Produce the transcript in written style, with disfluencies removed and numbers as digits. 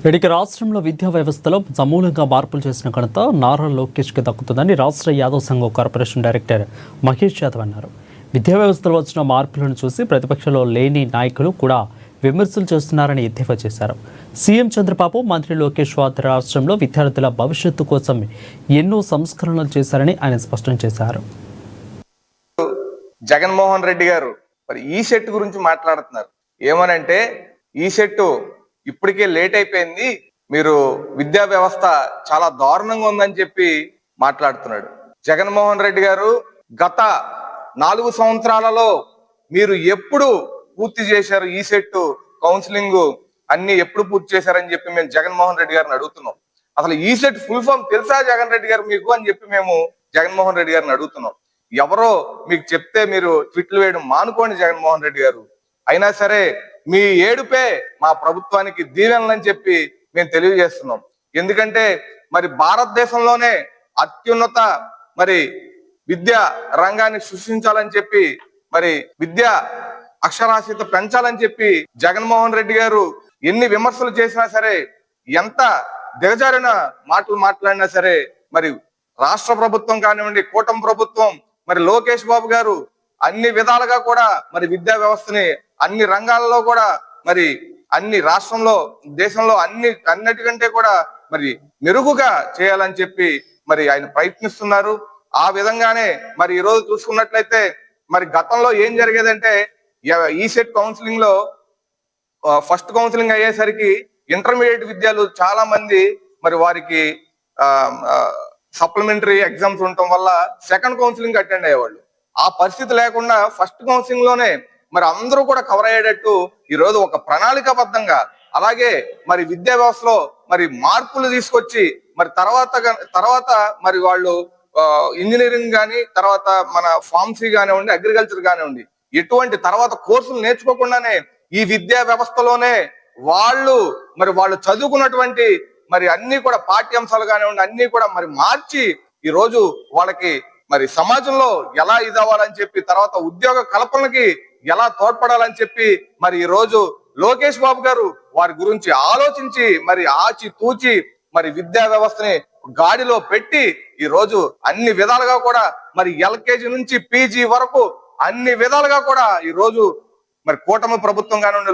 ఇడికి రాష్ట్రంలో విద్యా వ్యవస్థలో సమూలంగా మార్పులు చేసిన ఘనత నారా లోకేష్కి దక్కుతుందని రాష్ట్ర యాదవ్ సంఘం కార్పొరేషన్ డైరెక్టర్ మహేష్ యాదవ్ అన్నారు. విద్యా వ్యవస్థలో వచ్చిన మార్పులను చూసి ప్రతిపక్షంలో లేని నాయకులు కూడా విమర్శలు చేస్తున్నారని ఎద్దేవా చేశారు. సీఎం చంద్రబాబు, మంత్రి లోకేష్ రాష్ట్రంలో విద్యార్థుల భవిష్యత్తు కోసం ఎన్నో సంస్కరణలు చేశారని ఆయన స్పష్టం చేశారు. జగన్మోహన్ రెడ్డి గారు మరి ఈ సెట్ గురించి మాట్లాడుతున్నారు. ఏమనంటే ఈ సెట్ ఇప్పటికే లేట్ అయిపోయింది, మీరు విద్యా వ్యవస్థ చాలా దారుణంగా ఉందని చెప్పి మాట్లాడుతున్నాడు. జగన్మోహన్ రెడ్డి గారు గత 4 సంవత్సరాలలో మీరు ఎప్పుడు పూర్తి చేశారు? ఈ సెట్ కౌన్సిలింగ్ అన్ని ఎప్పుడు పూర్తి చేశారని చెప్పి మేము జగన్మోహన్ రెడ్డి గారిని అడుగుతున్నాం. అసలు ఈ సెట్ ఫుల్ ఫామ్ తెలుసా జగన్ రెడ్డి గారు మీకు అని చెప్పి మేము జగన్మోహన్ రెడ్డి గారిని అడుగుతున్నాం. ఎవరో మీకు చెప్తే మీరు ట్విట్లు వేయడం మానుకోండి జగన్మోహన్ రెడ్డి గారు. అయినా సరే మీ ఏడుపే మా ప్రభుత్వానికి దీవెనలని చెప్పి మేము తెలియజేస్తున్నాం. ఎందుకంటే మరి భారతదేశంలోనే అత్యున్నత మరి విద్యా రంగాన్ని సృష్టించాలని చెప్పి, మరి విద్యా అక్షరాస్యత పెంచాలని చెప్పి జగన్మోహన్ రెడ్డి గారు ఎన్ని విమర్శలు చేసినా సరే, ఎంత దిగజారిన మాటలు మాట్లాడినా సరే, మరి రాష్ట్ర ప్రభుత్వం కానివ్వండి, కూటమి ప్రభుత్వం, మరి లోకేష్ బాబు గారు అన్ని విధాలుగా కూడా మరి విద్యా వ్యవస్థని అన్ని రంగాల్లో కూడా మరి అన్ని రాష్ట్రంలో, దేశంలో అన్నిటికంటే కూడా మరి మెరుగుగా చేయాలని చెప్పి మరి ఆయన ప్రయత్నిస్తున్నారు. ఆ విధంగానే మరి ఈ రోజు చూసుకున్నట్లయితే మరి గతంలో ఏం జరిగేదంటే, ఈ సెట్ కౌన్సిలింగ్ లో ఫస్ట్ కౌన్సిలింగ్ అయ్యేసరికి ఇంటర్మీడియట్ విద్యార్థులు చాలా మంది మరి వారికి సప్లిమెంటరీ ఎగ్జామ్స్ ఉండటం వల్ల సెకండ్ కౌన్సిలింగ్ అటెండ్ అయ్యేవాళ్ళు. ఆ పరిస్థితి లేకుండా ఫస్ట్ కౌన్సిలింగ్ లోనే మరి అందరూ కూడా కవర్ అయ్యేటట్టు ఈ రోజు ఒక ప్రణాళికాబద్ధంగా, అలాగే మరి విద్యా వ్యవస్థలో మరి మార్పులు తీసుకొచ్చి మరి తర్వాత మరి వాళ్ళు ఇంజనీరింగ్ కానీ, తర్వాత మన ఫార్మసీ కానివ్వండి, అగ్రికల్చర్ కానివ్వండి, ఎటువంటి తర్వాత కోర్సులు నేర్చుకోకుండానే ఈ విద్యా వ్యవస్థలోనే వాళ్ళు చదువుకున్నటువంటి మరి అన్ని కూడా పాఠ్యాంశాలు కానివ్వండి అన్ని కూడా మరి మార్చి ఈ రోజు వాళ్ళకి మరి సమాజంలో ఎలా ఇదవ్వాలని చెప్పి, తర్వాత ఉద్యోగ కల్పనకి ఎలా తోడ్పడాలని చెప్పి మరి ఈ రోజు లోకేష్ బాబు గారు వారి గురించి ఆలోచించి మరి ఆచి తూచి మరి విద్యా వ్యవస్థని గాడిలో పెట్టి ఈ రోజు అన్ని విధాలుగా కూడా మరి ఎల్కేజీ నుంచి పీజీ వరకు అన్ని విధాలుగా కూడా ఈ రోజు మరి కూటమి ప్రభుత్వం కానివ్వండి